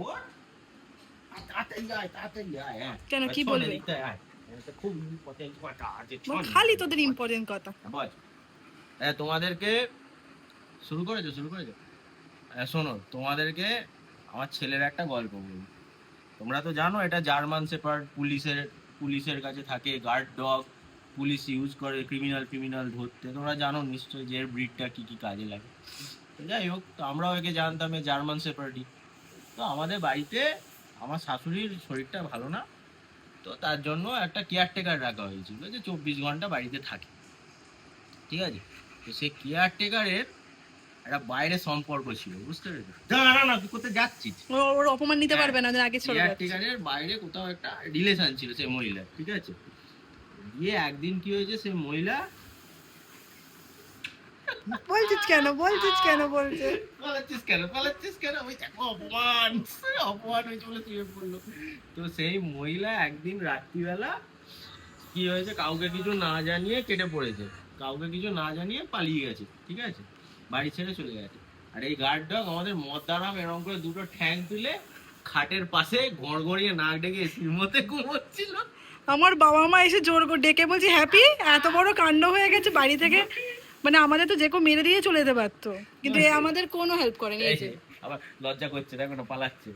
ওর তাড়াতাড়ি আয়, তাড়াতাড়ি আয়। হ্যাঁ কেন, কি শোন, বলবে? এদিকটায় আয়। এটা খুব ইম্পর্টেন্ট কথা আছে। খালি তোদের ইম্পর্টেন্ট কথা। বল। তোমাদেরকে শুরু করেছো? শোনো, তোমাদেরকে আমার ছেলের একটা গল্প বলি। তোমরা তো জানো এটা জার্মান শেপার্ড, পুলিশের কাছে থাকে, গার্ড ডগ, পুলিশ ইউজ করে ক্রিমিনাল ধরতে। তোমরা জানো নিশ্চয়ই যে এর ব্রিডটা কি কি কাজে লাগে। তো যাই হোক, তো আমরাও একে জানতাম এই জার্মান শেপার্ডই। তো আমাদের বাড়িতে আমার শাশুড়ির শরীরটা ভালো না, তো তার জন্য একটা কেয়ারটেকার রাখা হয়েছিল যে 24 ঘন্টা বাড়িতে থাকে, ঠিক আছে? তো সেই কেয়ারটেকারের একটা বাইরে সম্পর্ক ছিল, বুঝতে পেরেছো? না তুই কোথায় যাচ্ছিস? ওর অপমান নিতে পারবে না, আগে চলে যাচ্ছে। কেয়ারটেকারের বাইরে কোথাও একটা রিলেশন ছিল সেই মহিলা, ঠিক আছে? গিয়ে একদিন কি হয়েছে, সেই মহিলা বলছিস কেন বলছে? পালাচ্ছিস কেন? ওই দেখো অপমান হয়েছে বলে শুয়ে পড়লো। তো সেই মহিলা একদিন রাত্রিবেলা কি হয়েছে, কাউকে কিছু না জানিয়ে কেটে পড়েছে, কাউকে কিছু না জানিয়ে পালিয়ে গেছে, ঠিক আছে? বাড়ি ছেড়ে চলে গেছে। আর এই গার্ড ডগ আমাদের মদ্দারাম এরকম করে দুটো ঠ্যাং তুলে খাটের পাশে গড়গড়িয়ে নাক ডেকে এসির মধ্যে ঘুমোচ্ছিল। আমার বাবা মা এসে জোর করে ডেকে বলছি, হ্যাপি এত বড় কাণ্ড হয়ে গেছে বাড়ি থেকে, মানে আমাদের তো যে কেউ মেরে দিয়ে চলে যেতে পারতো, কিন্তু এ আমাদের কোনো হেল্প করেনি। আবার লজ্জা করছে, দেখো না পালাচ্ছে।